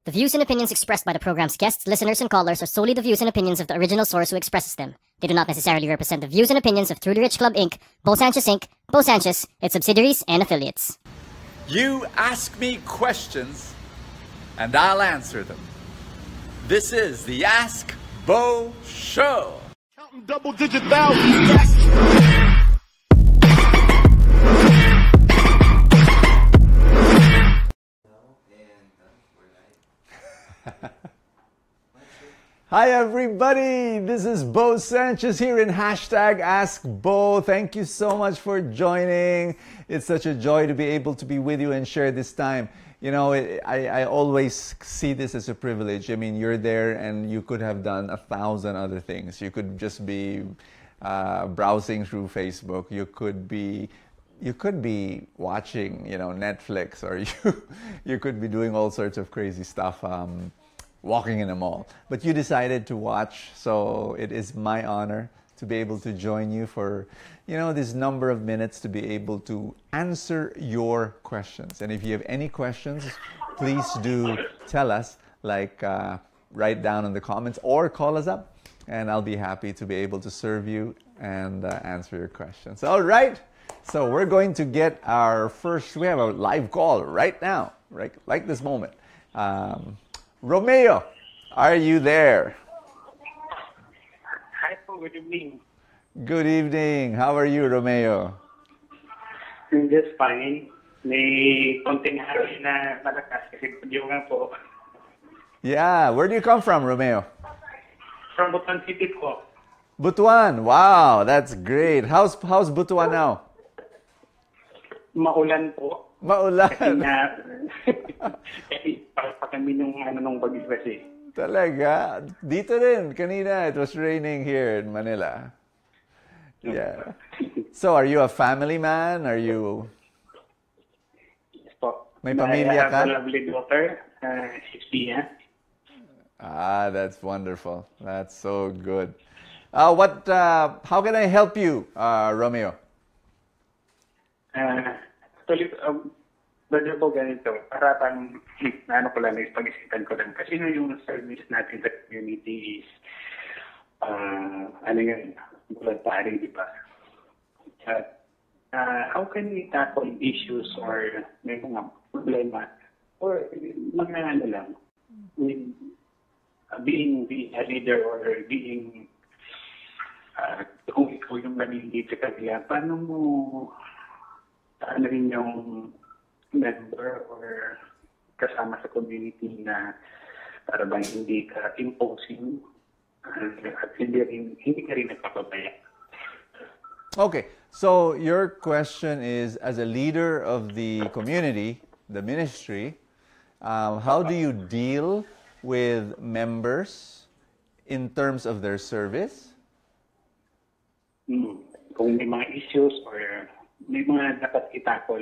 The views and opinions expressed by the program's guests, listeners, and callers are solely the views and opinions of the original source who expresses them. They do not necessarily represent the views and opinions of Truly Rich Club Inc., Bo Sanchez Inc., Bo Sanchez, its subsidiaries, and affiliates. You ask me questions, and I'll answer them. This is the Ask Bo Show. Counting double-digit thousands. Hi everybody, this is Bo Sanchez here in hashtag Ask Bo. Thank you so much for joining. It's such a joy to be able to be with you and share this time. You know, I always see this as a privilege. I mean, you're there and you could have done 1,000 other things. You could just be browsing through Facebook. You could be watching, you know, Netflix, or you could be doing all sorts of crazy stuff. Walking in a mall, but you decided to watch, so it is my honor to be able to join you for, you know, this number of minutes to be able to answer your questions. And if you have any questions, please do tell us, like write down in the comments or call us up, and I'll be happy to be able to serve you and answer your questions. All right, so we're going to get our first, we have a live call right now, right, like this moment. Romeo, are you there? Hi po, good evening. Good evening. How are you, Romeo? I'm just fine. May konting hangin na malakas kasi yung nga po. Yeah, where do you come from, Romeo? From Butuan City po. Butuan. Wow, that's great. How's Butuan now? Maulan po. Maulan. Kasi pa kami nung bagyo kasi. Talaga? Dito rin, kanina, it was raining here in Manila. Yeah. So, are you a family man? Are you... Yes po. May pamilya ka? I have a lovely daughter, 60 years. Ah, that's wonderful. That's so good. How can I help you, Romeo? Actually, Brother po, ganito, para pang, ko lang, pag-isipan ko lang. Kasi yung service natin sa community is, voluntary, di ba? How can we tackle issues or may mga problema or mga lang, with being a leader or being, kung ikaw yung nalilid sa kanila, paano mo, rin yung member or kasama sa community na para bang hindi ka imposing at hindi ka rin nagpapabaya. Okay, so your question is, as a leader of the community, the ministry, how do you deal with members in terms of their service? Kung may mga issues or may mga dapat itakol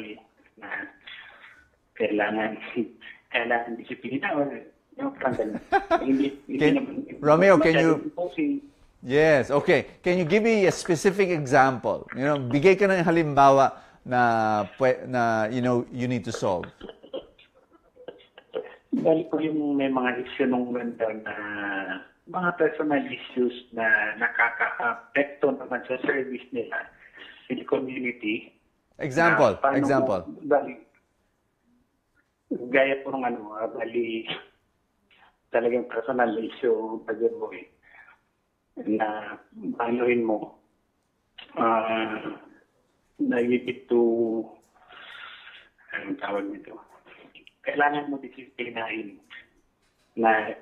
na kailangan disiplina or Romeo, can you... Yes, okay. Can you give me a specific example? You know, bigay ka ng halimbawa na you know, you need to solve. Dahil po yung may mga issue nung ganda na mga personal issues na nakaka-apekto naman sa service nila in the community. Example. Gaya po ng bali talagang personal issue Brother Boy na anuhin mo naibig to anong tawag nito, kailangan mo disiplinahin na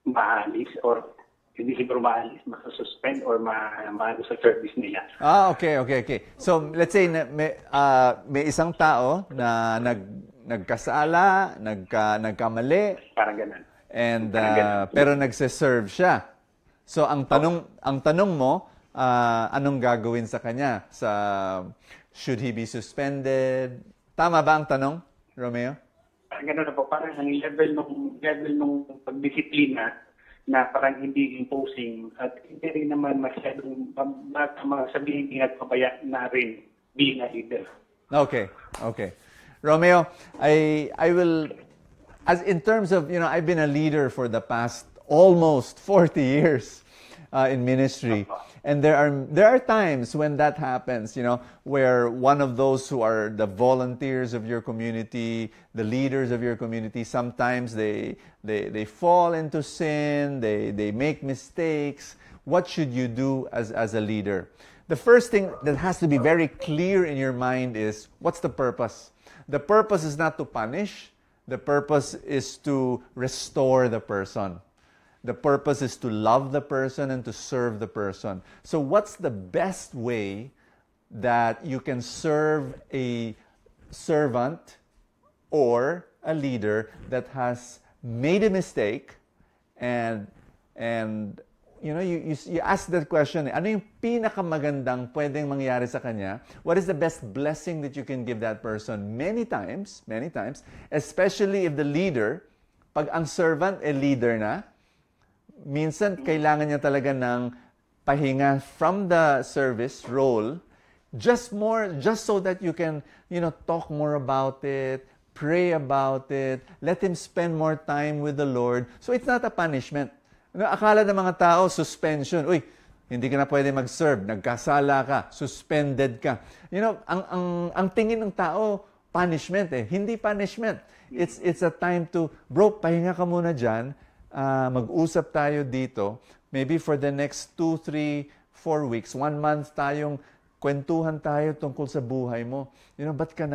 maalis or hindi siguro maalis, masususpend or maano sa service nila. Okay. So, let's say may isang tao na nagkasala, nagkamali. Parang ganun. And pero nagse-serve siya. So, ang tanong mo, anong gagawin sa kanya? Should he be suspended? Tama ba ang tanong, Romeo? Parang ganun na po. Parang ang level nung pagdisiplina na parang hindi imposing at hindi rin naman masyadong sabihin pinagpabaya na rin being a leader. Okay. Romeo, I will as in terms of, I've been a leader for the past almost 40 years in ministry. And there are times when that happens, where one of those who are the volunteers of your community, the leaders of your community, sometimes they fall into sin, they make mistakes. What should you do as a leader? The first thing that has to be very clear in your mind is, what's the purpose? The purpose is not to punish. The purpose is to restore the person. The purpose is to love the person and to serve the person. So what's the best way that you can serve a servant or a leader that has made a mistake and you ask that question, ano yung pinakamagandang pwedeng mangyari sa kanya? What is the best blessing that you can give that person? Many times, especially if the leader, pag ang servant leader na, minsan kailangan niya talaga ng pahinga from the service role, just so that you can, talk more about it, pray about it, let him spend more time with the Lord. So it's not a punishment. Akala ng mga tao, suspension. Uy, hindi ka na pwede mag-serve, nagkasala ka, suspended ka. Ang tingin ng tao, punishment Hindi punishment. It's a time to, bro, pahinga ka muna dyan, mag-usap tayo dito, maybe for the next 2, 3, 4 weeks, 1 month tayong kwentuhan tayo tungkol sa buhay mo. Ba't ka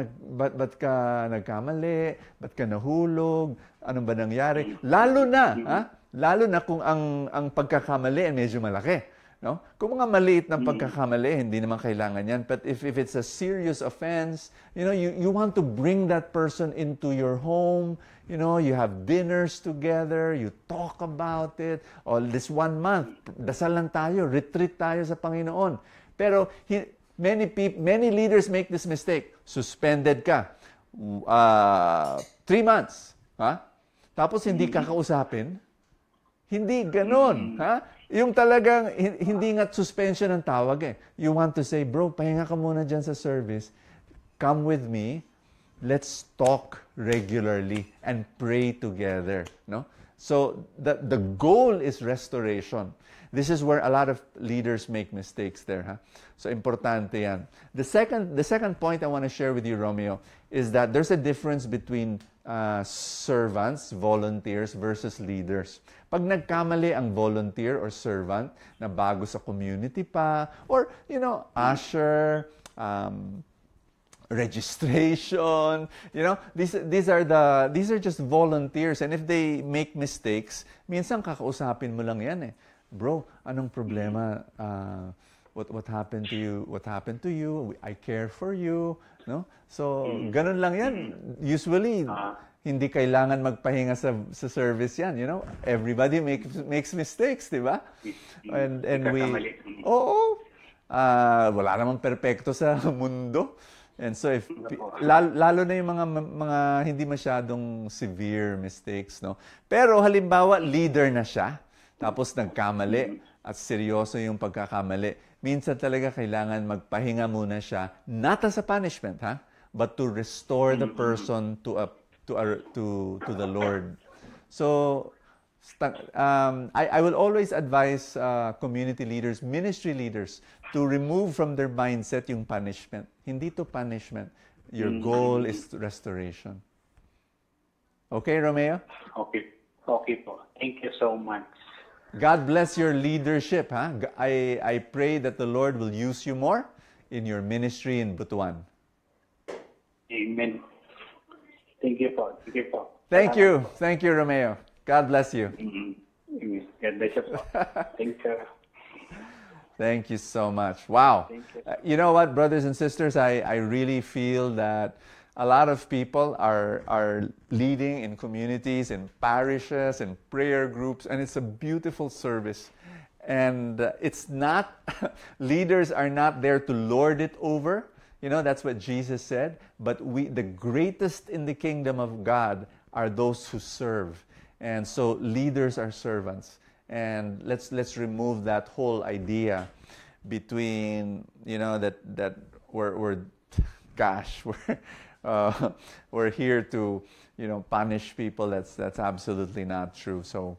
nagkamali? Ba't ka nahulog? Ano ba nangyari? Lalo na kung ang pagkakamali ay medyo malaki. No? Kung mga maliit na pagkakamali, hindi naman kailangan yan. But if it's a serious offense, you want to bring that person into your home. You have dinners together, you talk about it. All this 1 month, dasal lang tayo, retreat tayo sa Panginoon. Pero many leaders make this mistake. Suspended ka. 3 months. Tapos hindi ka kausapin. Hindi ganon. Yung talagang, hindi nga suspension ang tawag You want to say, bro, pahinga ka muna dyan sa service. Come with me. Let's talk regularly and pray together. No? So, the goal is restoration. This is where a lot of leaders make mistakes there. So, importante yan. The second point I want to share with you, Romeo, is that there's a difference between servants, volunteers, versus leaders. Pag nagkamali ang volunteer or servant na bago sa community pa, or, usher, registration, these are just volunteers, and if they make mistakes, minsan kakausapin mo lang yan Bro, anong problema? What happened to you? What happened to you? I care for you, no? So, ganun lang yan. Usually, hindi kailangan magpahinga sa service yan, Everybody makes mistakes, di ba? And wala namang perpekto sa mundo. And so lalo na yung mga hindi masyadong severe mistakes, no? Pero halimbawa leader na siya, tapos nagkamali at seryoso yung pagkakamali. Minsan talaga kailangan magpahinga muna siya, not as a punishment, but to restore the person to the Lord. So I will always advise community leaders, ministry leaders, to remove from their mindset yung punishment. Hindi to punishment. Your goal is restoration. Okay, Romeo? Okay po. Thank you so much. God bless your leadership. I pray that the Lord will use you more in your ministry in Butuan. Amen. Thank you po. Thank you. Thank you, Romeo. God bless you. Amen. God bless you po. Thank you. Thank you so much. Wow. You know what, brothers and sisters, I really feel that a lot of people are leading in communities, in parishes, in prayer groups, and it's a beautiful service. And it's not, leaders are not there to lord it over. That's what Jesus said. But the greatest in the kingdom of God are those who serve. And so leaders are servants. And let's remove that whole idea between, that we're here to punish people. That's absolutely not true. So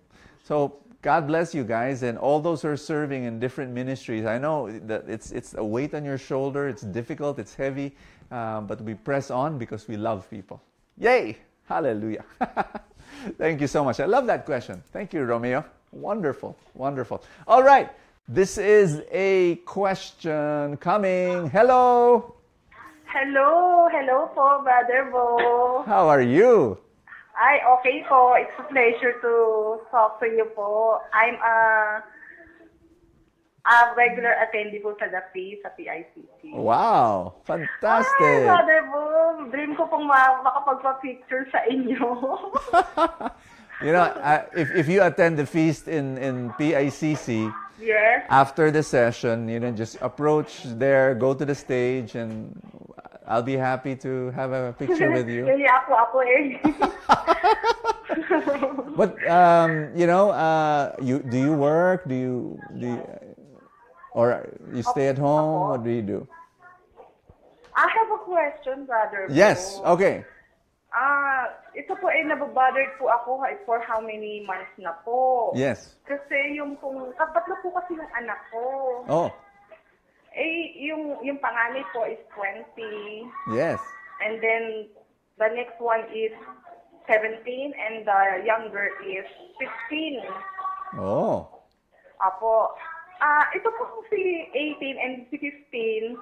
God bless you guys and all those who are serving in different ministries. I know that it's a weight on your shoulder. It's difficult. It's heavy, but we press on because we love people. Yay! Hallelujah! Thank you so much. I love that question. Thank you, Romeo. Wonderful, wonderful. All right, this is a question coming. Hello. Hello po, Brother Bo. How are you? Ay, okay po. It's a pleasure to talk to you po. I'm a regular attendee po sa the feast sa PICC. Wow, fantastic. Ay, Brother Bo, dream ko pong makapagpa-picture sa inyo. If you attend the feast in PICC, Yes. after the session, just approach there, go to the stage, and I'll be happy to have a picture with you. Kaya ako eh. But do you work? Do you or you stay at home? What do you do? I have a question, Brother Bo. Yes. Okay. Ito po nababothered po ako for how many months na po. Yes. Kasi tatlo po kasi yung anak ko. Oh. Yung panganay po is 20. Yes. And then the next one is 17 and the younger is 15. Oh. Apo. Ito po si 18 and si 15.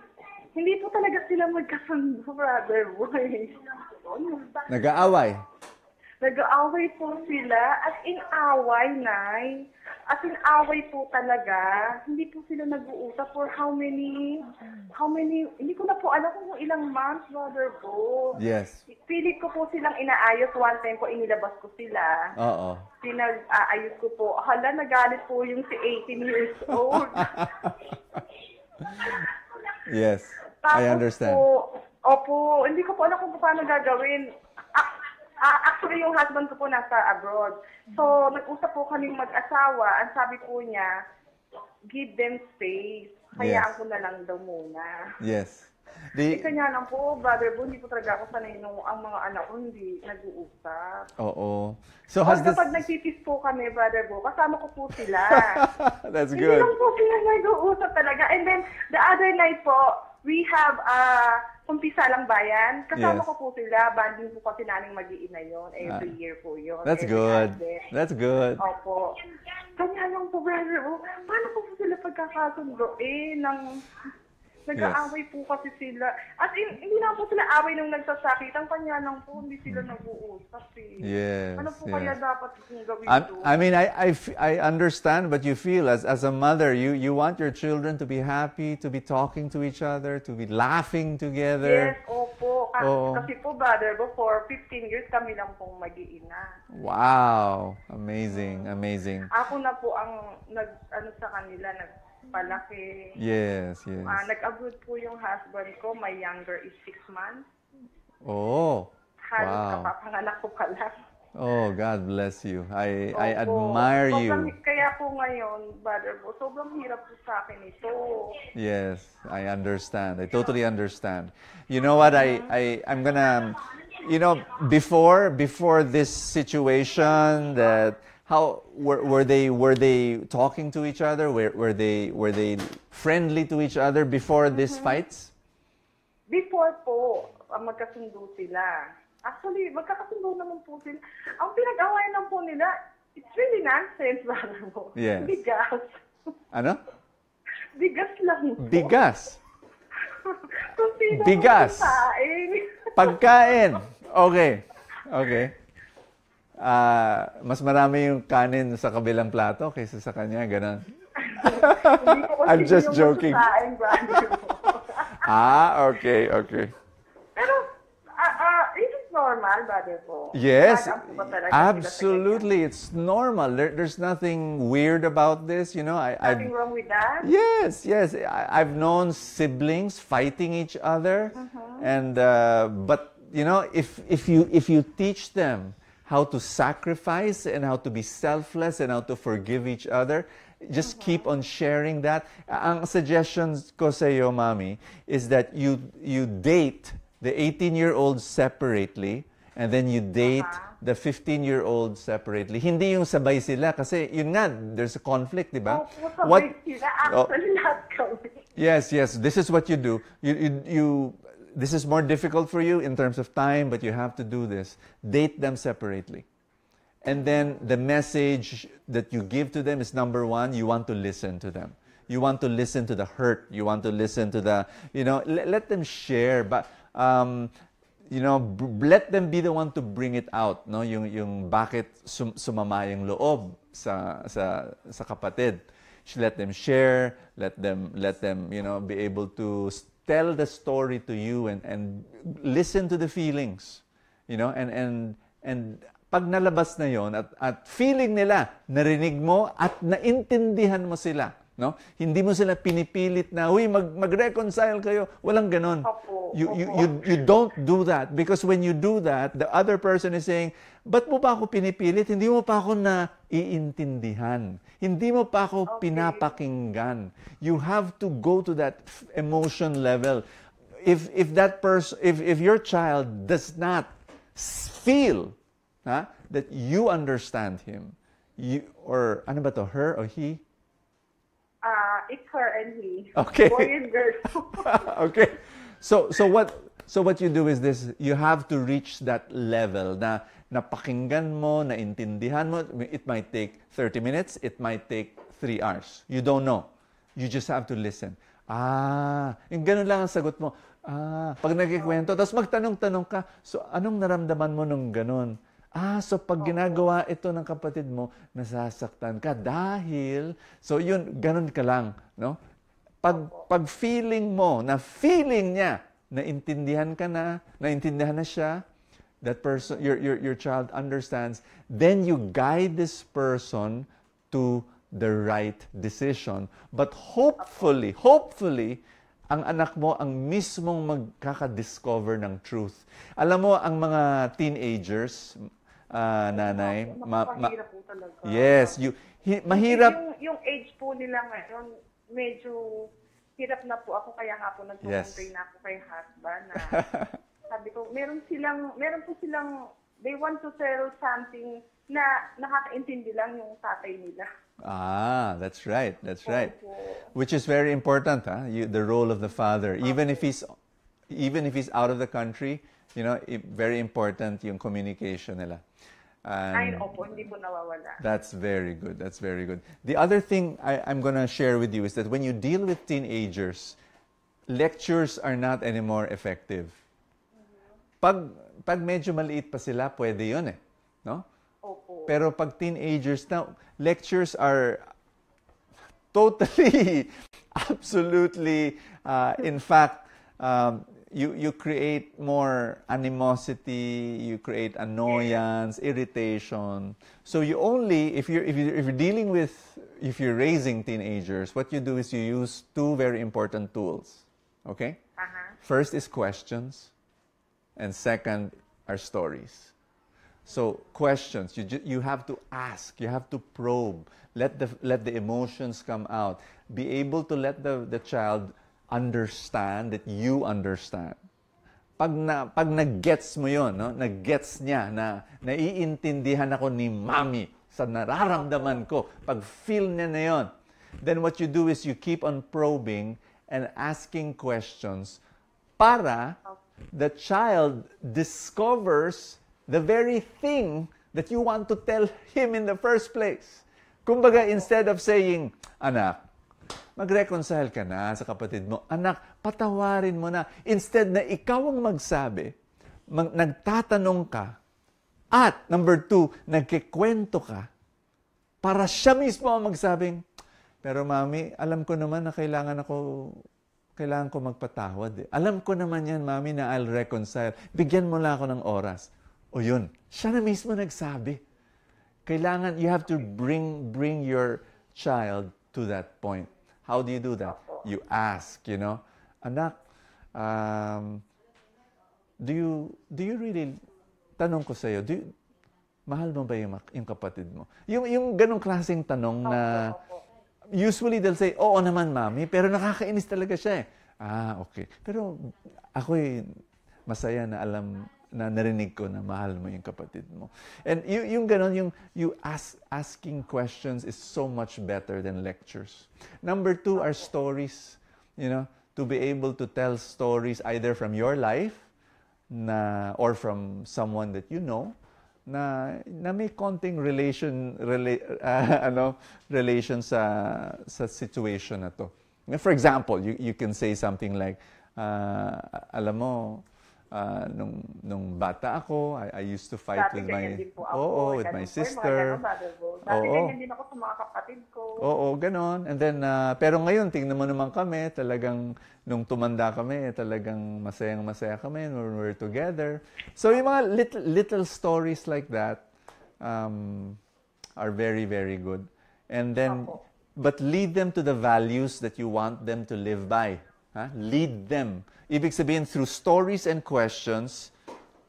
Hindi po talaga sila magkasundo, Brother Boy. Nag-aaway? Nag-aaway po sila. As in away, Nay. As in away po talaga. Hindi po sila nag-uusap for how many, hindi ko na po alam kung ilang months, Brother Bo. Yes. Pilit ko po silang inaayos. One time po, inilabas ko sila. Oo. Pinag-aayos ko po. Hala, nagalit po yung si 18 years old. Yes. Tapos I understand. Opo, hindi ko po alam kung paano gagawin. Actually, yung husband ko po nasa abroad. So, nag-usap po kaming mag-asawa. Ang sabi po niya, give them space. Hayaan ko na lang daw muna. Yes. Kanya lang po, Brother Bo, hindi po talaga ako sanay nung ang mga anak ko hindi nag-uusap. Oo. So, has this... Kapag nagtitis po kami, Brother Bo, kasama ko po sila. That's Hindi good. lang po sila nag-uusap talaga. And then, the other night po, we have Kumpisa lang Bayan. Kasama Yes. ko po sila. Banding po kasi namin mag-iina yun. Every year po yun. That's Every good. Advent. That's good. Opo. Kanya lang po, Brother Bo. Paano po sila pagkakasundo? Nag-aaway po kasi sila. At hindi na po sila away nung nagsasakitan. Kanya lang po, hindi sila nag-uusap eh. Yes. Ano po kaya dapat kong gawin doon? I mean, I understand what you feel as a mother. You want your children to be happy, to be talking to each other, to be laughing together. Yes, opo. Oo. Kasi po, Brother Bo, for 15 years kami lang pong mag-iina. Wow. Amazing. Amazing. Ako na po ang sa kanila, nagpalaki. Yes, yes. Nag-abroad po yung husband ko. My younger is 6 months. Oh. Halos Wow. kapapanganak ko pa lang. Oh, God bless you. I Opo. admire Sobrang, you. kaya po ngayon, Brother Bo, sobrang hirap po sa akin ito. Yes, I understand. I totally understand. You know what? I'm gonna, before this situation, that how were they talking to each other? Were they friendly to each other before these fights? Before po, magkasundo sila. Actually, magkakasundo naman po sila. Ang pinag-awayan lang po nila, it's really nonsense, Brother Bo. Yes. Bigas. Ano? Bigas lang po. Bigas. Kung sino Bigas. magkasain. Pagkain. Okay. Okay. Mas marami yung kanin sa kabilang plato kaysa sa kanya, ganun. Hindi ko kasi I'm just yung joking. magkasain, Brother Bo. Okay, okay. Pero, is it normal, Brother Bo? Yes, Nag-up po ba talaga sila sa absolutely. It's normal. There's nothing weird about this. ganyan? Nothing wrong with that? Yes, yes. I've known siblings fighting each other, and but if you teach them how to sacrifice and how to be selfless and how to forgive each other, just keep on sharing that. Ang suggestions ko sa iyo, Mommy, is that you date the 18-year-old separately And then you date the 15-year-old separately. Hindi yung sabay sila kasi yun nga, there's a conflict, di ba? Sabay sila. Actually, lahat kami. Yes, this is what you do. This is more difficult for you in terms of time, but you have to do this. Date them separately. And then the message that you give to them is, number one, you want to listen to them. You want to listen to the hurt. You want to listen to the, let them share. But, let them be the one to bring it out. No? Yung bakit sumama yung loob sa kapatid. Let them share. Let them, be able to tell the story to you and listen to the feelings. And pag nalabas na yon at feeling nila, narinig mo at naintindihan mo sila. No? Hindi mo sila pinipilit na, huy, mag-reconcile kayo. Walang ganon. You don't do that because when you do that, the other person is saying, ba't mo pa ako pinipilit? Hindi mo pa ako naiintindihan. Hindi mo pa ako pinapakinggan. You have to go to that emotion level. If that person, if your child does not feel that you understand him, or ano ba to, her or he? It's her and he. Okay. Boy and girl. Okay. So what you do is this, you have to reach that level na napakinggan mo, naintindihan mo. It might take 30 minutes, it might take 3 hours. You don't know. You just have to listen. Yung ganun lang ang sagot mo. Pag nagkikwento, tapos magtanong-tanong ka, so anong naramdaman mo nung ganun? So pag ginagawa ito ng kapatid mo, nasasaktan ka dahil, so yun, ganun ka lang, no? Pag feeling mo, na feeling niya, naintindihan na siya, that person, your child understands, then you guide this person to the right decision. But hopefully, ang anak mo ang mismong magkaka-discover ng truth. Alam mo, ang mga teenagers, nanay, Mahirap po talaga. yes, mahirap. Yung age po nila ngayon, medyo hirap na po ako, kaya nga po nagpupunta na ako kay husband na sabi ko, meron po silang, they want to tell something na nakakaintindi lang yung tatay nila. That's right. Which is very important, the role of the father. Even if he's out of the country, very important yung communication nila. Hindi po nawawala. That's very good. The other thing I'm going to share with you is that when you deal with teenagers, lectures are not anymore effective. Pag medyo maliit pa sila, pwede yun no? Opo. Pero pag teenagers now, lectures are totally, absolutely, in fact, you create more animosity, you create annoyance, irritation. So you only, if you're raising teenagers, what you do is you use 2 very important tools. Okay? First is questions, and second are stories. So questions, you have to ask, you have to probe, let the emotions come out, be able to let the child understand that you understand. Pag nag-gets mo yun, no? Nag-gets niya na naiintindihan ako ni Mami sa nararamdaman ko, pag feel niya na yun, then what you do is you keep on probing and asking questions para the child discovers the very thing that you want to tell him in the first place. Kumbaga, instead of saying, anak, mag-reconcile ka na sa kapatid mo. Anak, patawarin mo na. Instead na ikaw ang magsabi, nagtatanong ka, at number 2, nagkikwento ka, para siya mismo ang magsabing, pero Mami, alam ko naman na kailangan ko magpatawad. Alam ko naman yan, Mami, na I'll reconcile. Bigyan mo lang ako ng oras. O yun, siya na mismo nagsabi. Kailangan, you have to bring your child to that point. How do you do that? You ask, anak, do you really, tanong ko sa'yo, mahal mo ba yung kapatid mo? Yung ganong klaseng tanong na, usually they'll say, oo naman, Mami, pero nakakainis talaga siya okay. Pero ako'y masaya na na narinig ko na mahal mo yung kapatid mo. And yung ganon, you asking questions is so much better than lectures. Number 2 are stories, you know, to be able to tell stories either from your life or from someone that you know na may konting relation sa situation na to. For example, you can say something like, alam mo, nung bata ako, I used to fight with my sister. Dati ganyan din ako sa mga kapatid ko. Oo, ganon. And then, pero ngayon, tingnan mo naman kami, talagang, nung tumanda kami, talagang masayang-masaya kami when we're together. So, yung mga little stories like that are very, very good. And then, but lead them to the values that you want them to live by. Lead them. Ibig sabihin, through stories and questions,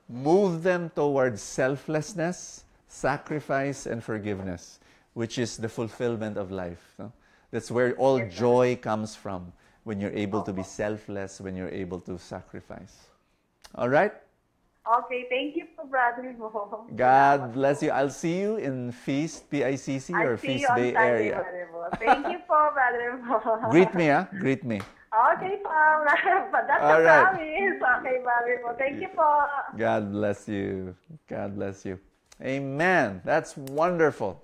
move them towards selflessness, sacrifice, and forgiveness, which is the fulfillment of life. No? That's where all joy comes from, when you're able to be selfless, when you're able to sacrifice. All right? Okay, thank you po, Brother Mo. God bless you. I'll see you in Feast, PICC, or Feast Bay Area. Thank you po, Brother Mo. Greet me, Greet me. Okay po. That's All a right. promise. Okay, Brother Mo. Thank you po. God bless you. God bless you. Amen. That's wonderful.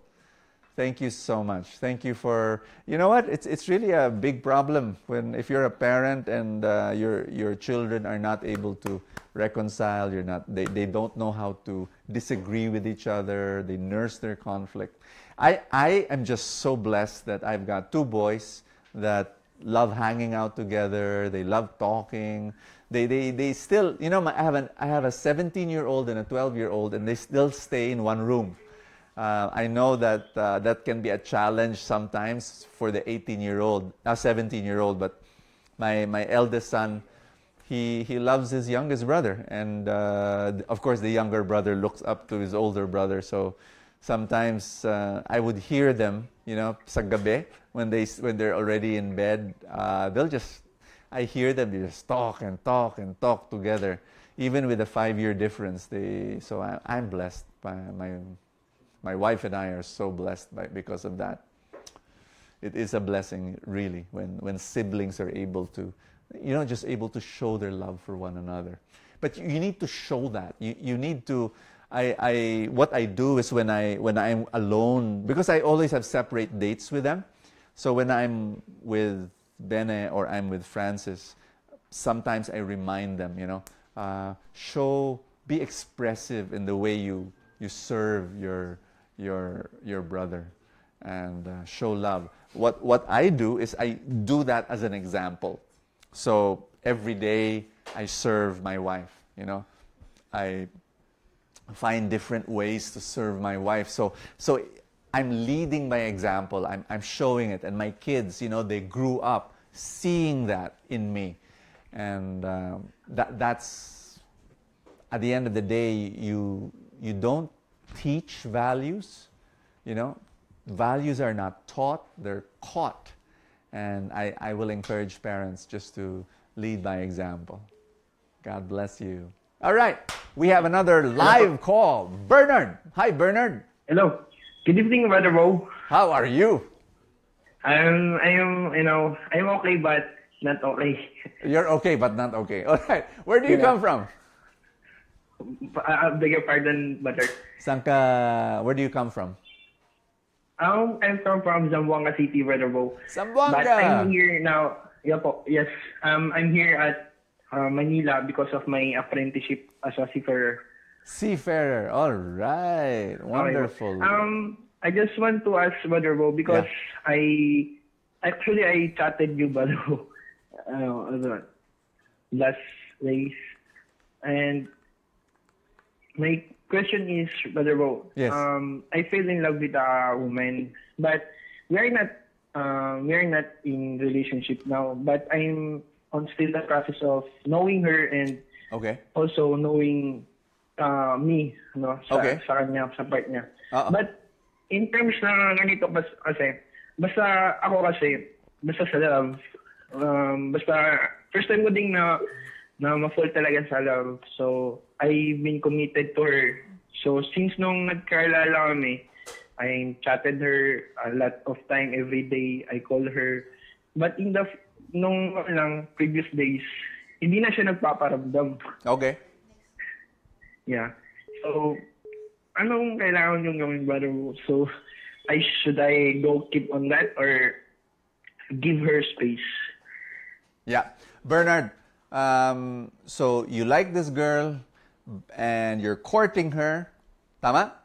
Thank you so much. Thank you for, you know what? It's really a big problem if you're a parent and your children are not able to reconcile. They don't know how to disagree with each other. They nurse their conflict. I am just so blessed that I've got 2 boys that love hanging out together. They love talking. They still, you know, I have a 17-year-old and a 12-year-old, and they still stay in one room. I know that that can be a challenge sometimes for the 18-year-old, 17-year-old, but my eldest son, he loves his youngest brother, and of course the younger brother looks up to his older brother. So sometimes I would hear them, you know, sa gabi when they're already in bed. I hear them just talk and talk and talk together, even with a 5-year difference. So I'm blessed by my wife and I are so blessed because of that. It is a blessing, really, when siblings are able to, you know, just able to show their love for one another. But you need to show that. You need to. What I do is when I'm alone, because I always have separate dates with them. So when I'm with Bene or I'm with Francis, sometimes I remind them, you know, be expressive in the way you serve your brother, and show love. What I do is I do that as an example. So every day I serve my wife, you know. I find different ways to serve my wife. So I'm leading by example. I'm showing it, and my kids, you know, they grew up seeing that in me, and that's at the end of the day, you don't teach values, you know. Values are not taught, they're caught. And I will encourage parents just to lead by example. God bless you. All right, we have another live call. Bernard. Hi, Bernard. Hello. Good evening, Brother Bo. How are you? I'm okay, but not okay. You're okay, but not okay. All right. Where do you come from? I beg your pardon, Brother. Where do you come from? I'm from Zamboanga City, Brother Bo. Zamboanga. But I'm here now. Yes. I'm here at Manila because of my apprenticeship as a seafarer. Seafarer. All right. Wonderful. Okay. I just want to ask Brother Bo because I chatted you, Brother Bo, last days, and my question is, Brother Bo, yes. I fell in love with a woman, but we are not in relationship now. But I'm on still the process of knowing her and also knowing me, no, sa kanya, sa part niya. But in terms na ganito kasi, basta sa love, basta first time ko ding na ma-fall talaga sa love. So I've been committed to her. So since nung nagkaalala kami, I chatted her a lot of time every day. I call her. But nung previous days, hindi na siya nagpaparamdam. Okay. Yeah. So, anong kailangan yung gawin, Brother Bo? So, should I go keep on that or give her space? Yeah. Bernard, so you like this girl and you're courting her. Tama?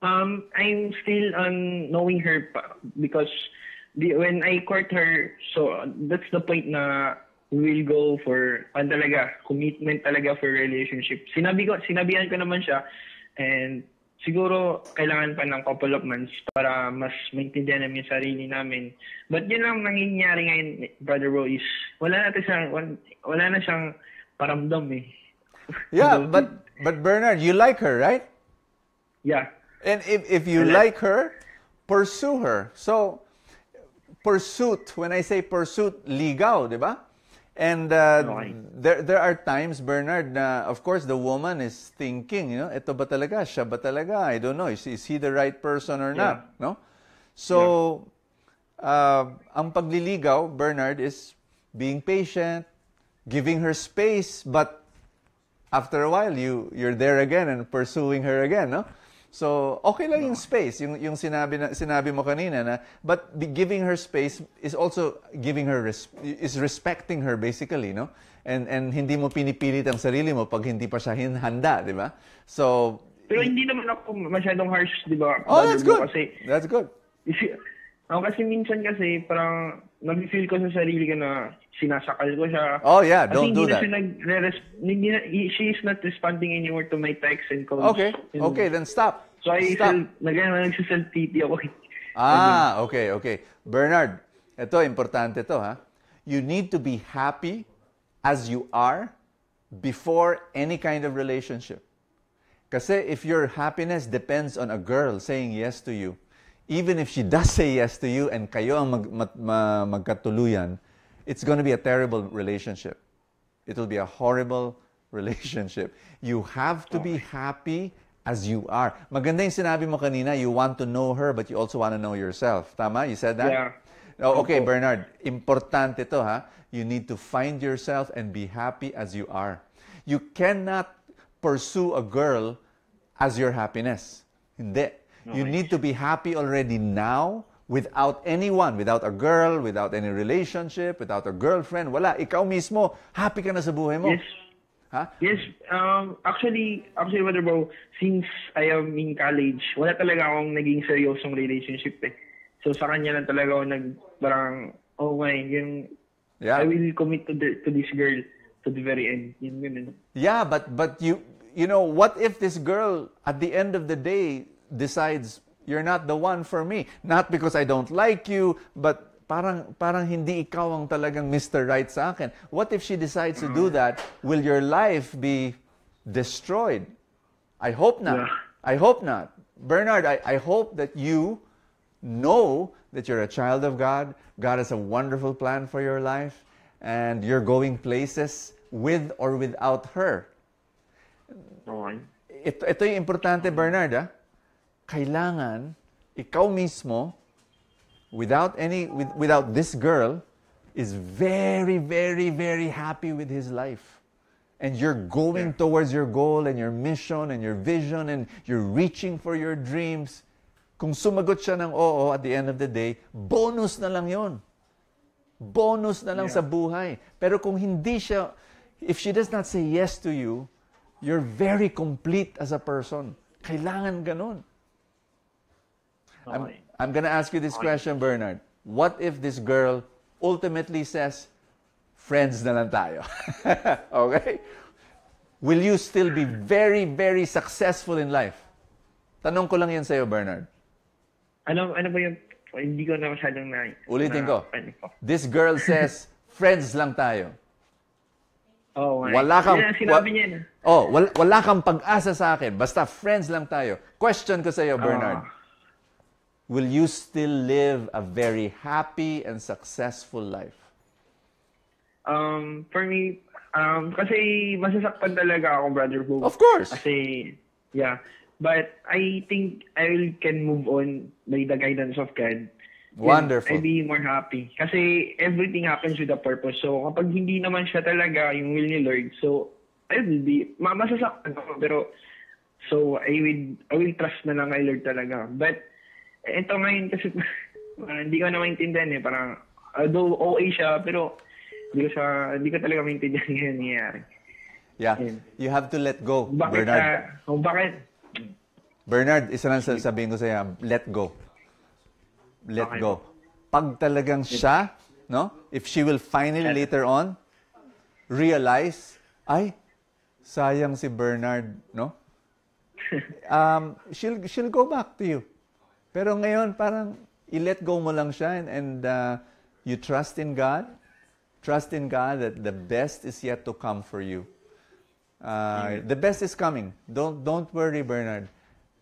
I'm still on knowing her because when I court her, so that's the point na we will go for commitment talaga for relationship. Sinabihan ko naman siya and siguro kailangan pa ng couple of months para mas maintindihan namin yung sarili namin. But yun lang nangyayari ngayon, Brother Ro, is wala na siyang paramdam eh. Yeah, but Bernard, you like her, right? Yeah. And if you like her, pursue her. So, pursuit, when I say pursuit, ligaw, di ba? And there are times, Bernard, na of course the woman is thinking, ito ba talaga, siya ba talaga? I don't know, is he the right person or not? No? So, ang pagliligaw, Bernard, is being patient, giving her space, but after a while, you're there again and pursuing her again, no? So, okay lang yung space, yung sinabi mo kanina na, but giving her space is also giving her, is respecting her basically, no? And hindi mo pinipilit ang sarili mo pag hindi pa siya handa, di ba? So, pero hindi naman ako masyadong harsh, di ba? Oh, that's good. Kasi, that's good. Kasi minsan kasi parang nag-feel ko sa sarili ko na sinasakal ko siya. Oh yeah, don't do that. She is not responding anymore to my texts and calls. Okay, then stop. So nagsiself-pity ako. Okay. Bernard, ito, importante to, ha? You need to be happy as you are before any kind of relationship. Kasi if your happiness depends on a girl saying yes to you, even if she does say yes to you and kayo ang magkatuluyan, it's going to be a terrible relationship. It will be a horrible relationship. You have to be happy as you are. Maganda yung sinabi mo kanina, you want to know her, but you also want to know yourself. Tama? You said that? Yeah. Oh, okay, Bernard. Importante to, ha? You need to find yourself and be happy as you are. You cannot pursue a girl as your happiness. Hindi. You need to be happy already now without anyone, without a girl, without any relationship, without a girlfriend. Wala. Ikaw mismo, happy ka na sa buhay mo. Yes. Huh? Yes. Actually, Brother Bo, since I am in college, wala talaga akong naging seryosong relationship eh. So sa kanya lang talaga ako parang, I will commit to this girl to the very end. Yun. Yeah, but you know, what if this girl at the end of the day decides you're not the one for me? Not because I don't like you, but parang hindi ikaw ang talagang Mr. Right sa akin. What if she decides to do that? Will your life be destroyed? I hope not. Yeah. I hope not. Bernard, I hope that you know that you're a child of God. God has a wonderful plan for your life, and you're going places with or without her. Okay. Ito yung importante, Bernard, ha? Kailangan ikaw mismo, without this girl, is very, very, very happy with his life. And you're going towards your goal and your mission and your vision and you're reaching for your dreams. Kung sumagot siya ng oo at the end of the day, bonus na lang yon. Bonus na lang sa buhay. Pero kung hindi siya, if she does not say yes to you, you're very complete as a person. Kailangan ganun. I'm going to ask you this question, Bernard. What if this girl ultimately says, friends na lang tayo? Okay? Will you still be very, very successful in life? Tanong ko lang yan sa'yo, Bernard. Ano ba yung, hindi ko na masyadong Ulitin ko. This girl says, friends lang tayo. Oh, wala kang, sinabi niya na. Wala kang pag-asa sa akin. Basta friends lang tayo. Question ko sa'yo, Bernard. Will you still live a very happy and successful life? For me, Kasi masasaktan talaga ako, Brother Bo. Of course. Kasi, yeah. But I think I can move on by the guidance of God. Wonderful. I'll be more happy. Kasi everything happens with a purpose. So, kapag hindi naman siya talaga yung will ni Lord, so, I will be, masasaktan ako. Pero, so, I will trust na lang kay Lord talaga. But, ito ngayon kasi, hindi ko na maintindihan eh. Parang, although OA siya, pero, hindi ko talaga maintindihan ngayon nangyayari. Yeah. You have to let go, Bakit, Bernard. Bakit? Bernard, isa lang sabihin ko sa'yo, let go. Let Okay. go. Pag talagang siya, no? If she will finally later on realize, ay, sayang si Bernard, no? She'll go back to you. Pero ngayon, parang i-let go mo lang siya and you trust in God. Trust in God that the best is yet to come for you. The best is coming. Don't worry, Bernard.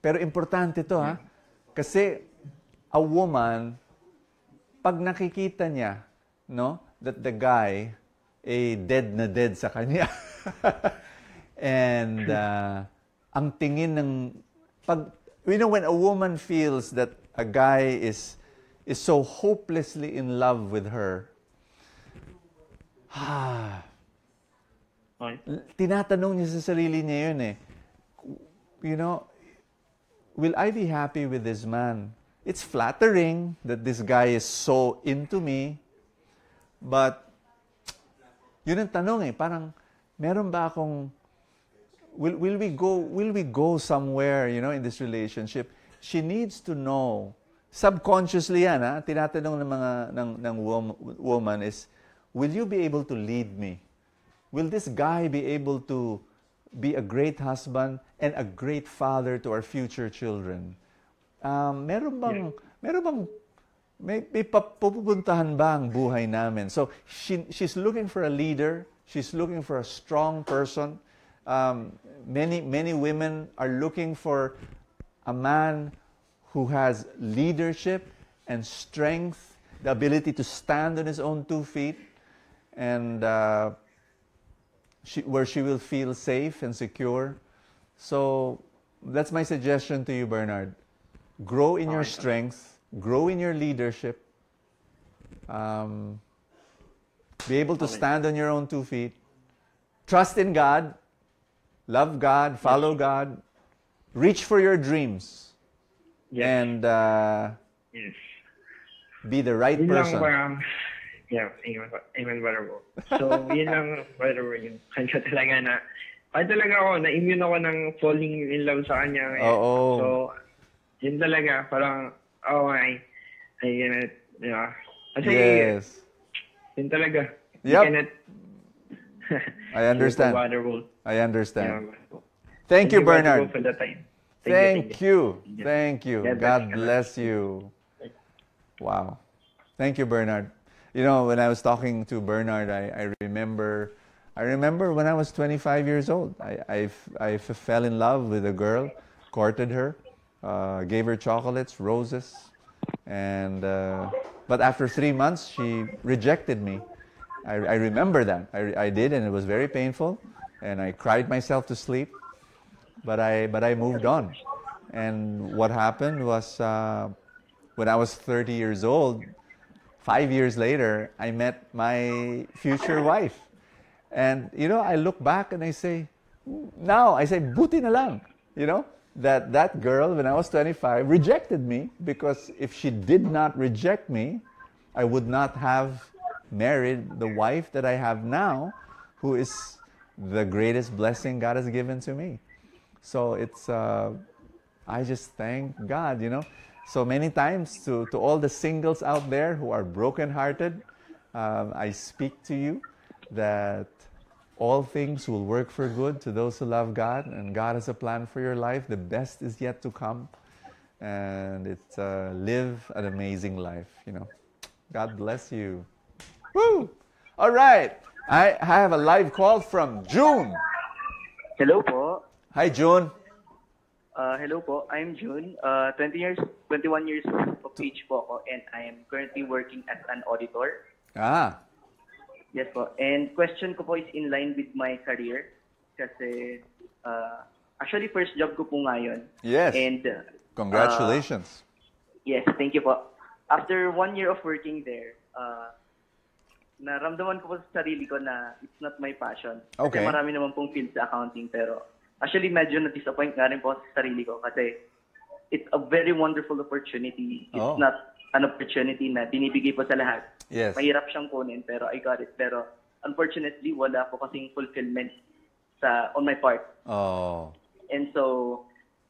Pero importante to, ha? Kasi a woman, pag nakikita niya, no, that the guy dead na dead sa kanya. And ang tingin ng when a woman feels that a guy is so hopelessly in love with her, tinatanong niya sa sarili niya yun eh. You know, will I be happy with this man? It's flattering that this guy is so into me, but yun ang tanong eh, parang meron ba akong will we go somewhere, you know, in this relationship? She needs to know subconsciously yan, ha? Tinatanong ng mga ng woman is, will you be able to lead me? Will this guy be able to be a great husband and a great father to our future children? May pupuntahan ba ang buhay namin? So, she's looking for a leader. She's looking for a strong person. Many women are looking for a man who has leadership and strength, the ability to stand on his own 2 feet, and where she will feel safe and secure. So that's my suggestion to you, Bernard. Grow in your strength, grow in your leadership, be able to stand on your own 2 feet, trust in God, love God, follow God, reach for your dreams, and be the right person. Amen, Brother Bo. So, yun lang, Brother Bo, yung kanya talaga na, talaga ako, na-immune ako ng falling in love sa kanya. So, yun talaga, parang, I get it. Yeah. Kasi, yun talaga. Yep. I understand. I understand. Thank you, Bernard. For the time. Thank you. God bless you. Wow. Thank you, Bernard. You know, when I was talking to Bernard, I remember when I was 25 years old. I fell in love with a girl, courted her, gave her chocolates, roses, and but after 3 months, she rejected me. I remember that. I did, and it was very painful, and I cried myself to sleep. But I moved on. And what happened was, when I was 30 years old, 5 years later, I met my future wife. And, you know, I look back and I say, buti na lang, you know, that girl, when I was 25, rejected me, because if she did not reject me, I would not have married the wife that I have now, who is the greatest blessing God has given to me. So it's, I just thank God, you know. So many times to all the singles out there who are brokenhearted, I speak to you that all things will work for good to those who love God, and God has a plan for your life. The best is yet to come, and it's live an amazing life, you know. God bless you. Woo! All right, I have a live call from June. Hello po. Hi, June. Hello po, I'm June. 21 years of age po ako, and I am currently working as an auditor. Yes po. And question ko po is in line with my career. Kasi, actually, first job ko po ngayon. Yes. And, congratulations. Yes, thank you po. After 1 year of working there, naramdaman ko po sa sarili ko na it's not my passion. Okay. Kasi marami naman pong field sa accounting. Pero, actually, medyo na-disappoint nga rin po sa sarili ko. Kasi, it's a very wonderful opportunity. It's not an opportunity na binibigay po sa lahat. Yes. Mahirap siyang kunin, pero I got it. Pero unfortunately, wala po kasing fulfillment on my part. Oh. And so,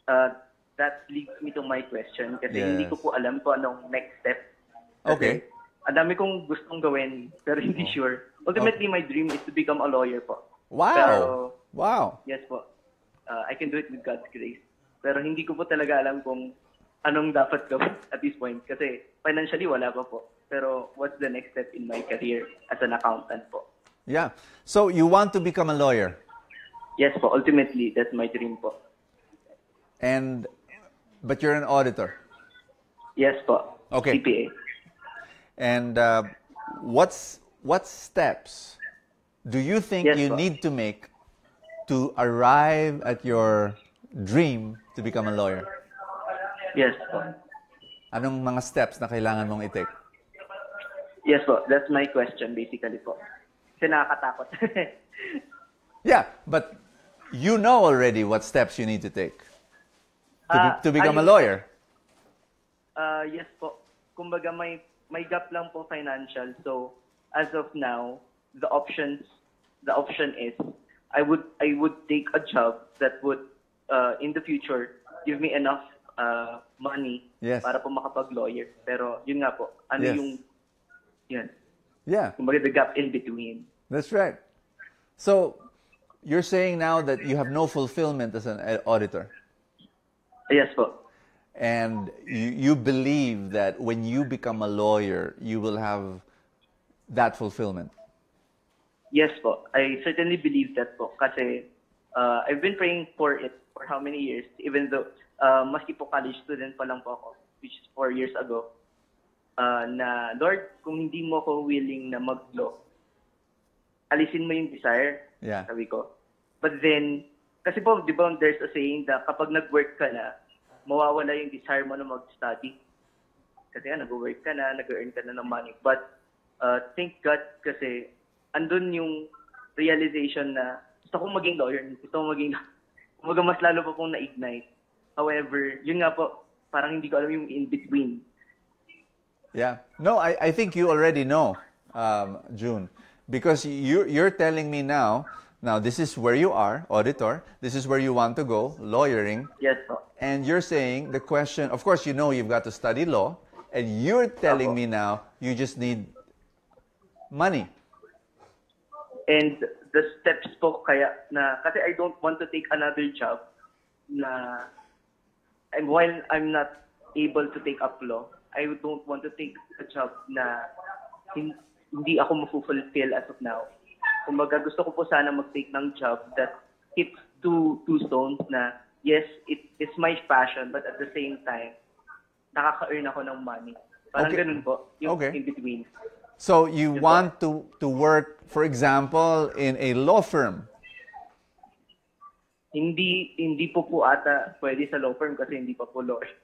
that leads me to my question. Kasi hindi ko po alam kung anong next step. Kasi ang dami kong gustong gawin, pero hindi sure. Ultimately, my dream is to become a lawyer po. Wow! Pero, wow! Yes po. I can do it with God's grace. Pero hindi ko po talaga alam kung anong dapat gawin at this point. Kasi financially, wala pa po. Pero what's the next step in my career as an accountant po? Yeah. So you want to become a lawyer? Yes po. Ultimately, that's my dream po. But you're an auditor? Yes po. Okay. CPA. And what steps do you think you need to make to arrive at your dream to become a lawyer? Yes po. Anong mga steps na kailangan mong i-take? Yes po. That's my question basically po. Kasi nakakatakot. Yeah, but you know already what steps you need to take to become a lawyer. Yes po. Kumbaga may gap lang po financial. So as of now, the option is I would take a job that would in the future give me enough money para po makapag-lawyer. Pero yun nga po, ano yung yun. Yeah. Kumbaga the gap in between. That's right. So you're saying now that you have no fulfillment as an auditor. Yes po. And you believe that when you become a lawyer, you will have that fulfillment. Yes po. I certainly believe that po. Kasi I've been praying for it for how many years, even though maski po college student pa lang po ako, which is 4 years ago, na Lord, kung hindi mo ako willing na mag-law, alisin mo yung desire, sabi ko. But then, kasi po, di ba, there's a saying na kapag nag-work ka na, mawawala yung desire mo na mag-study. Kasi nag-work ka na, nag-earn ka na ng money. But thank God kasi andun yung realization na gusto kong maging lawyer, gusto kong maging, kumaga mas lalo pa pong na-ignite. However, yun nga po, parang hindi ko alam yung in-between. Yeah. No, I think you already know, June, because you're telling me now this is where you are, auditor, this is where you want to go, lawyering. Yes, sir. And you're saying the question, of course, you know you've got to study law, and you're telling me now you just need money. And the steps po kaya na, kasi I don't want to take another job na, and while I'm not able to take up law, I don't want to take a job na hindi ako mafulfill as of now. Kumbaga gusto ko po sana mag-take ng job that hits two stones na, yes, it is my passion, but at the same time, nakaka-earn ako ng money. Parang ganun po, yung in between. So you want to work, for example, in a law firm? Hindi po ata pwede sa law firm kasi hindi pa po lawyer.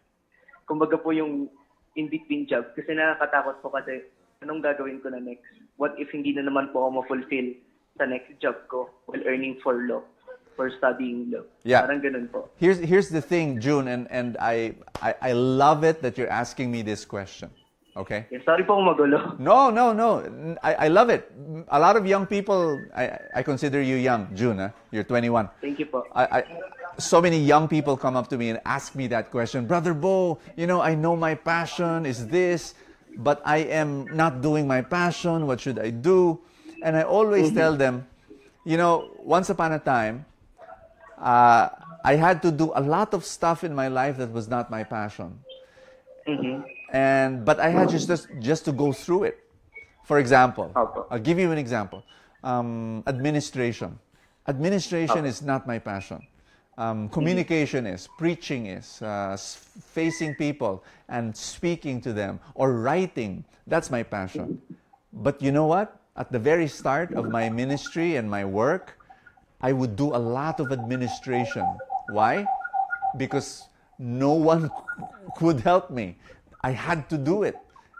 Kumbaga po yung in-between job kasi nakakatakot po kasi anong gagawin ko na next? What if hindi na naman po ako ma-fulfill sa next job ko while earning for law, for studying law? Yeah. Parang ganun po. Here's the thing, June, and I love it that you're asking me this question. Okay? Yeah, sorry po kung magulo. No. I love it. A lot of young people, I consider you young, June. You're 21. Thank you po. So many young people come up to me and ask me that question. Brother Bo, I know my passion is this, but I am not doing my passion. What should I do? And I always tell them, once upon a time, I had to do a lot of stuff in my life that was not my passion. But I had just to go through it. For example, I'll give you an example. Administration. Administration is not my passion. Communication is, preaching is, facing people and speaking to them, or writing. That's my passion. But you know what? at the very start of my ministry and my work, I would do a lot of administration. Why? Because no one could help me. I had to do it.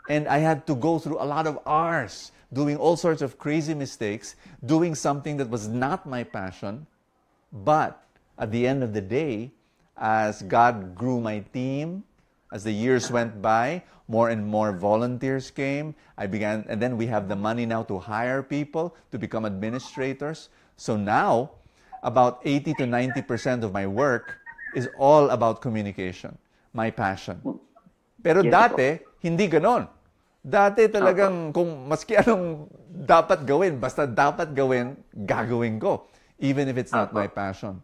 And I had to go through a lot of hours, doing all sorts of crazy mistakes, doing something that was not my passion. But at the end of the day, as God grew my team, as the years went by, more and more volunteers came. And then we have the money now to hire people to become administrators. So now, about 80 to 90% of my work is all about communication, my passion. Pero dati, hindi ganon. Dati talagang kung maski anong dapat gawin, basta dapat gawin, gagawin ko, even if it's not my passion.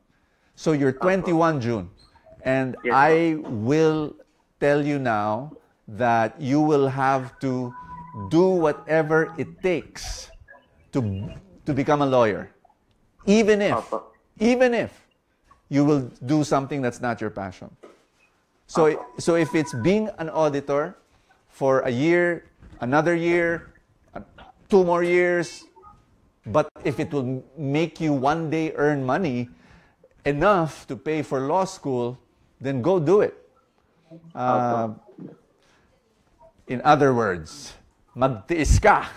So you're 21, June, and I will tell you now that you will have to do whatever it takes to become a lawyer. Even if you will do something that's not your passion. So if it's being an auditor for a year, another year, 2 more years, but if it will make you one day earn money enough to pay for law school, then go do it. In other words, magtiis ka.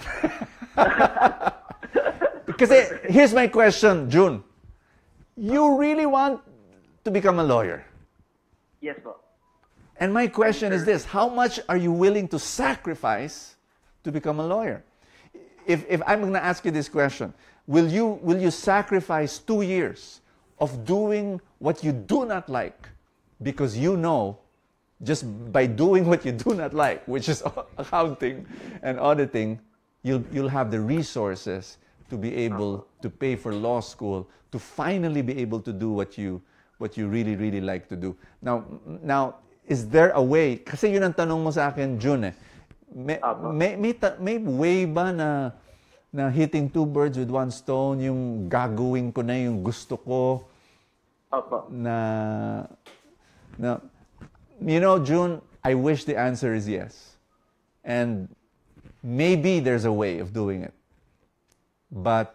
Because here's my question, June. You really want to become a lawyer? Yes, po. And my question is this: how much are you willing to sacrifice to become a lawyer? If I'm going to ask you this question, will you sacrifice 2 years of doing what you do not like because you know just by doing what you do not like, which is accounting and auditing, you'll have the resources to be able to pay for law school, to finally be able to do what you really, really like to do. Now, is there a way, kasi yun ang tanong mo sa akin, June, may way ba na hitting 2 birds with 1 stone, yung gagawin ko na yung gusto ko, na you know, June, I wish the answer is yes. And maybe there's a way of doing it. But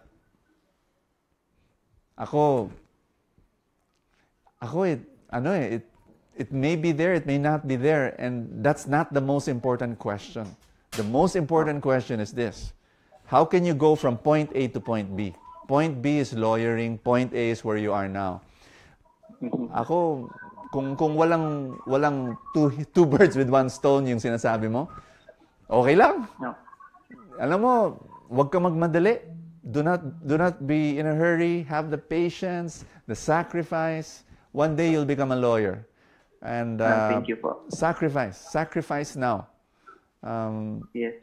it may be there, it may not be there, and that's not the most important question. The most important question is this: how can you go from point A to point B? Point B is lawyering, point A is where you are now. Kung walang two birds with 1 stone yung sinasabi mo, okay lang. No. Alam mo, wag ka magmadali. Do not be in a hurry. Have the patience, the sacrifice. One day you'll become a lawyer. And thank you po. Sacrifice now. Yes.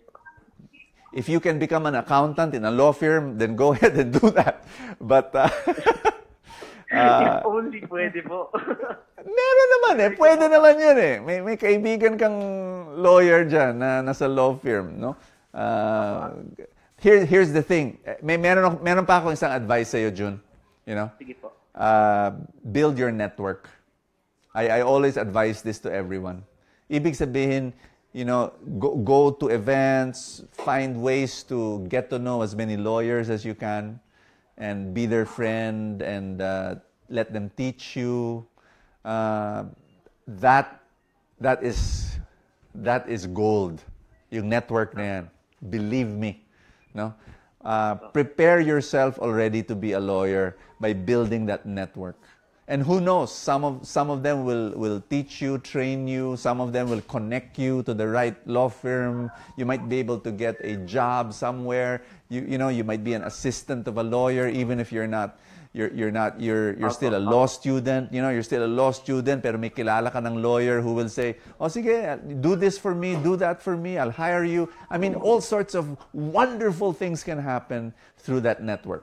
If you can become an accountant in a law firm, then go ahead and do that. But if only pwede po. Meron naman pwede naman yun May kaibigan kang lawyer dyan na nasa law firm, no? Here's the thing. Meron pa ako isang advice sa'yo, June. You know? Sige po. Build your network. I always advise this to everyone. Ibig sabihin, you know, go to events, find ways to get to know as many lawyers as you can, and be their friend, and let them teach you. That is gold. Yung network na yan. Believe me. No? Prepare yourself already to be a lawyer by building that network. And who knows, some of them will teach you, train you, some of them will connect you to the right law firm. You might be able to get a job somewhere. You know, you might be an assistant of a lawyer even if you're still a law student. You know, you're still a law student pero may kilala ka ng lawyer who will say, "Oh, sige, do this for me, do that for me, I'll hire you." I mean, all sorts of wonderful things can happen through that network.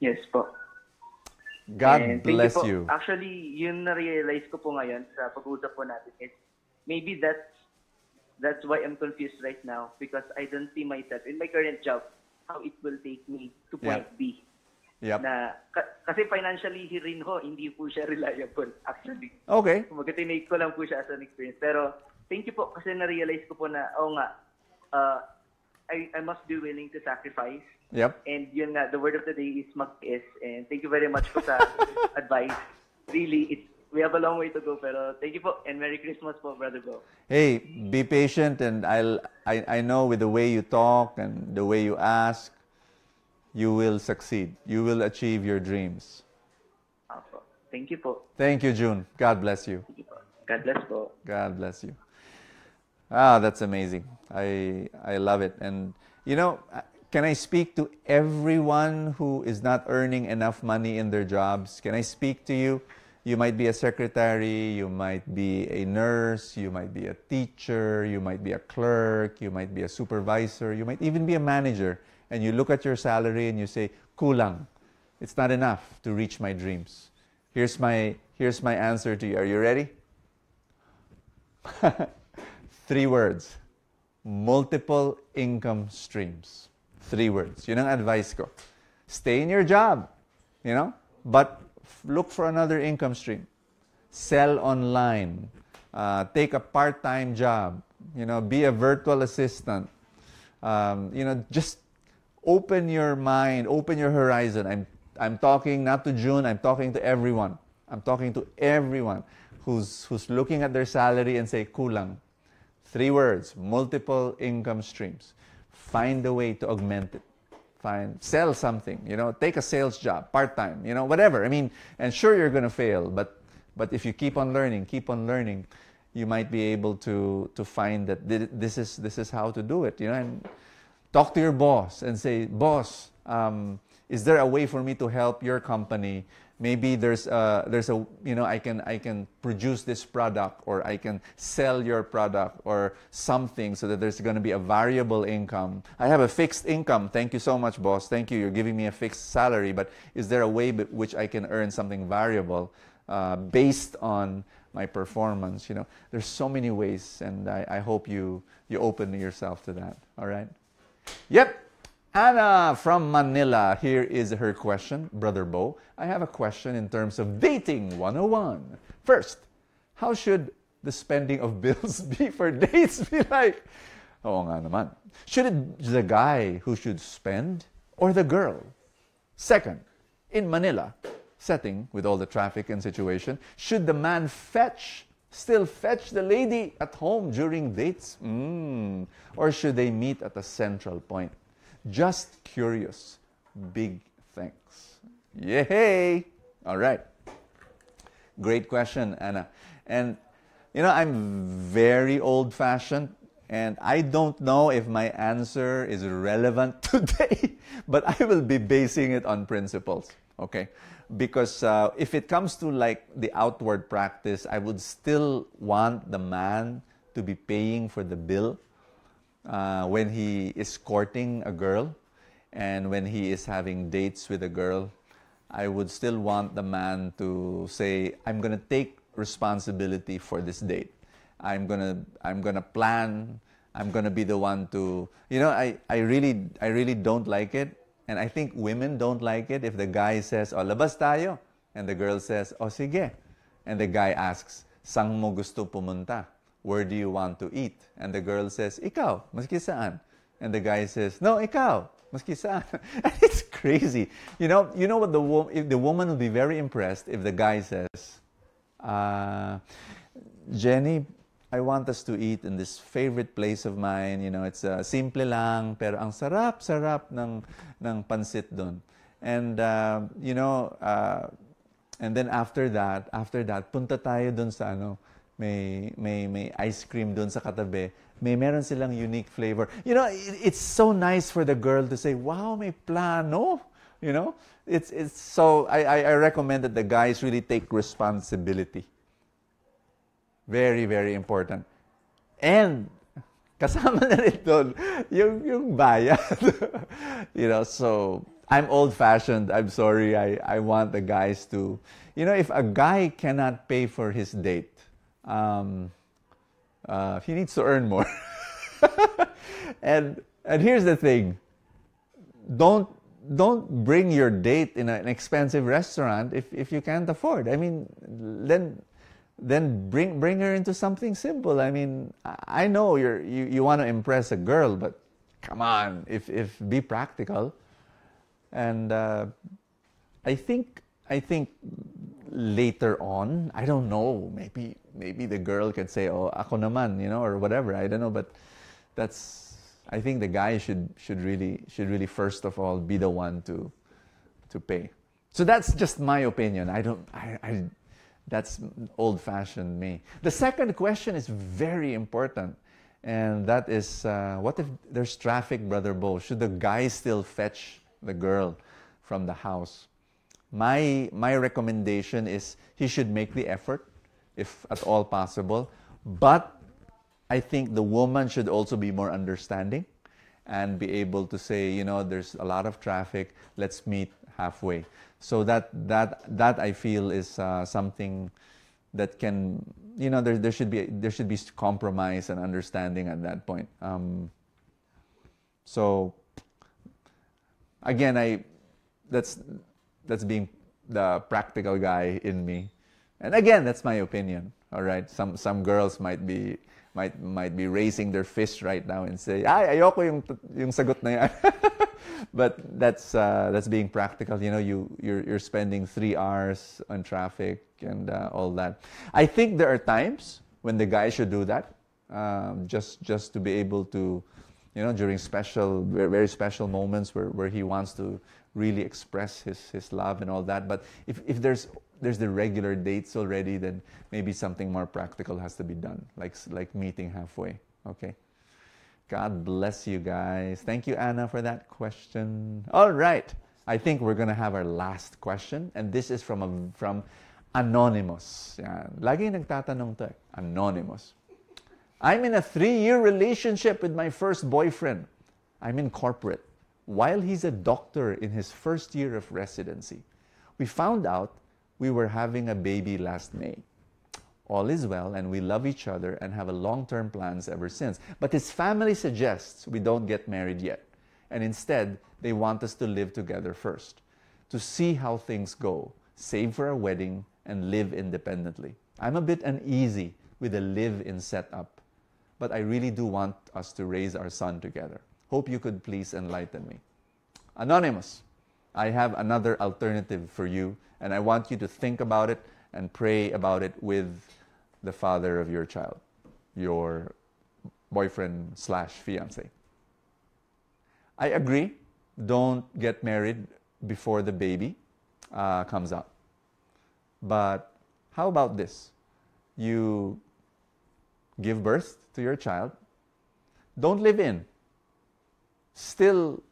Yes po. God bless you. Actually, yun na-realize ko po ngayon sa pag-uusap po natin is maybe that's why I'm confused right now because I don't see myself in my current job how it will take me to point B. Yep. Kasi financially rin ho, hindi po siya reliable actually. Okay. Mag-tinake ko lang po siya as an experience. Pero thank you po kasi na-realize ko po na, I must be willing to sacrifice. Yep. And yun nga, the word of the day is mag-is. And thank you very much po sa advice. Really, we have a long way to go, pero thank you po, and Merry Christmas po, Brother Bo. Hey, be patient, and I know with the way you talk and the way you ask, you will succeed. You will achieve your dreams. Thank you po. Thank you, June. God bless you. Thank you po. God bless po. God bless you. Ah, that's amazing. I love it. And, you know, can I speak to everyone who is not earning enough money in their jobs? Can I speak to you? You might be a secretary, you might be a nurse, you might be a teacher, you might be a clerk, you might be a supervisor, you might even be a manager. And you look at your salary and you say, kulang. It's not enough to reach my dreams. Here's my answer to you. Are you ready? 3 words. Multiple income streams. 3 words. Yun ang advice ko. Stay in your job, you know, but look for another income stream. Sell online. Take a part-time job. You know, be a virtual assistant. You know, just open your mind, open your horizon. I'm talking not to June, I'm talking to everyone. I'm talking to everyone who's looking at their salary and say, kulang. 3 words, multiple income streams. Find a way to augment it. Sell something, you know, take a sales job, part-time, you know, whatever. I mean, and sure you're going to fail, but if you keep on learning, you might be able to find that this is how to do it, you know. And talk to your boss and say, boss, is there a way for me to help your company? Maybe there's a you know, I can produce this product, or I can sell your product or something, so that there's going to be a variable income. I have a fixed income. Thank you so much, boss. Thank you. You're giving me a fixed salary, but is there a way which I can earn something variable based on my performance? You know, there's so many ways, and I hope you open yourself to that. All right. Yep. Anna from Manila, here is her question. Brother Bo, I have a question in terms of dating 101. First, how should the spending of bills be for dates be like? Oo nga naman. Should it be the guy who should spend or the girl? Second, in Manila setting with all the traffic and situation, should the man still fetch the lady at home during dates? Or should they meet at a central point? Just curious. Big thanks. Yay! All right. Great question, Anna. And, you know, I'm very old-fashioned, and I don't know if my answer is relevant today, but I will be basing it on principles, okay? Because if it comes to, like, the outward practice, I would still want the man to be paying for the bill when he is courting a girl and when he is having dates with a girl. I would still want the man to say, I'm going to take responsibility for this date. I'm gonna plan. I'm going to be the one to, you know, I really don't like it. And I think women don't like it if the guy says, oh, labas tayo. And the girl says, oh, sige. And the guy asks, saan mo gusto pumunta? Where do you want to eat? And the girl says, ikaw, maski saan. And the guy says, no, ikaw, maski saan. And it's crazy. You know what the woman will be very impressed if the guy says, Jenny, I want us to eat in this favorite place of mine. You know, it's simple lang, pero ang sarap ng pansit dun. And, you know, and then after that, punta tayo dun sa may ice cream dun sa katabi. Meron silang unique flavor. You know, it's so nice for the girl to say, wow, may plano. You know, it's so, I recommend that the guys really take responsibility. Very, very important. And kasama na rin doon yung bayad. You know, so I'm old-fashioned. I'm sorry. I want the guys to, you know, if a guy cannot pay for his date, he needs to earn more. and here's the thing. Don't bring your date in an expensive restaurant if you can't afford. I mean, then bring her into something simple. I mean, I know you want to impress a girl, but come on, if be practical. And I think later on, I don't know, maybe the girl can say, oh, ako naman, you know, or whatever. I don't know, but I think the guy should really first of all be the one to pay. So that's just my opinion. That's old-fashioned me. The second question is very important, and that is, what if there's traffic, Brother Bo? Should the guy still fetch the girl from the house? My recommendation is he should make the effort, if at all possible, but I think the woman should also be more understanding and be able to say, you know, there's a lot of traffic, let's meet halfway. So that I feel is something that can, you know, there should be compromise and understanding at that point. So again, that's being the practical guy in me, and again, that's my opinion. All right, some girls might be raising their fist right now and say, "Ay, ayoko yung sagot na yan." But that's being practical. You know, you're spending 3 hours on traffic and all that. I think there are times when the guy should do that, just to be able to, you know, during very special moments where he wants to really express his love and all that. But if there's the regular dates already, then maybe something more practical has to be done, like meeting halfway. Okay. God bless you guys. Thank you, Anna, for that question. All right. I think we're going to have our last question, and this is from Anonymous. Yan. Lagi nagtatanong to. Anonymous. I'm in a 3-year relationship with my first boyfriend. I'm in corporate, while he's a doctor in his first year of residency. We found out we were having a baby last May. All is well, and we love each other and have a long-term plans ever since. But his family suggests we don't get married yet, and instead, they want us to live together first, to see how things go, save for a wedding, and live independently. I'm a bit uneasy with the live-in setup, but I really do want us to raise our son together. Hope you could please enlighten me. Anonymous, I have another alternative for you, and I want you to think about it and pray about it with the father of your child, your boyfriend/fiancé. I agree, don't get married before the baby comes out. But how about this? You give birth to your child, don't live in. Still,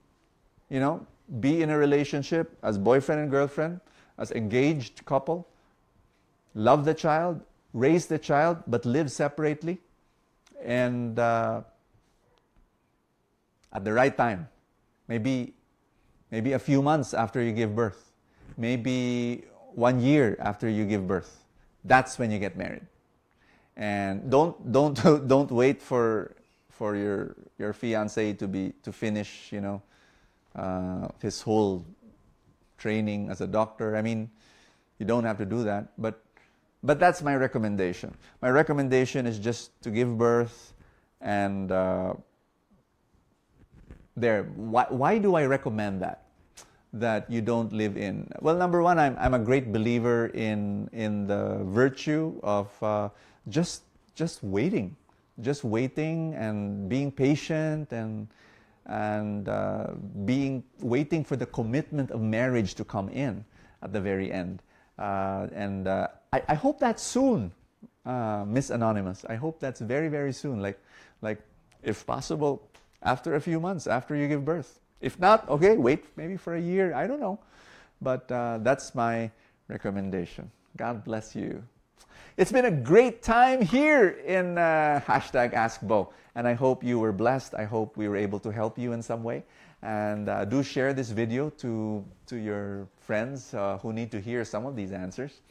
you know, be in a relationship as boyfriend and girlfriend, as engaged couple. Love the child, raise the child, but live separately. And at the right time, maybe a few months after you give birth, maybe 1 year after you give birth, that's when you get married. And don't wait for your fiance to finish, you know, his whole training as a doctor. I mean, you don't have to do that, but that's my recommendation. My recommendation is just to give birth, and why do I recommend that you don't live in? Well, number one, I'm a great believer in the virtue of just waiting and being patient and waiting for the commitment of marriage to come in at the very end. I hope that's soon, Miss Anonymous. I hope that's very, very soon. Like if possible, after a few months after you give birth. If not, okay, wait maybe for a year. I don't know, but that's my recommendation. God bless you. It's been a great time here in #AskBo, and I hope you were blessed. I hope we were able to help you in some way. And do share this video to your friends who need to hear some of these answers.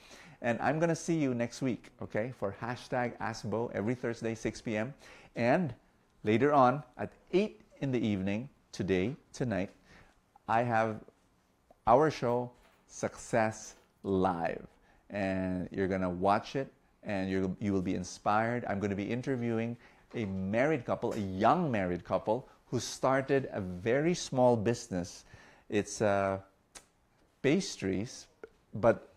And I'm going to see you next week, okay, for #AskBo every Thursday, 6 p.m. And later on at 8 in the evening, tonight, I have our show, Success Live. And you're going to watch it, and you will be inspired. I'm going to be interviewing a married couple, a young married couple, who started a very small business. It's pastries, but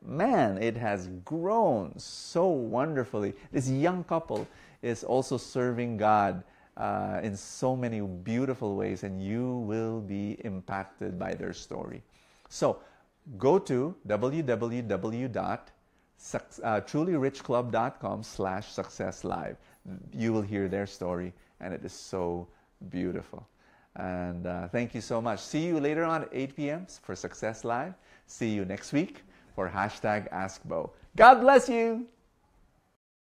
man, it has grown so wonderfully. This young couple is also serving God in so many beautiful ways, and you will be impacted by their story. So go to www.trulyrichclub.com/successlive. You will hear their story, and it is so beautiful. And thank you so much. See you later on at 8 p.m. for Success Live. See you next week for #AskBo. God bless you.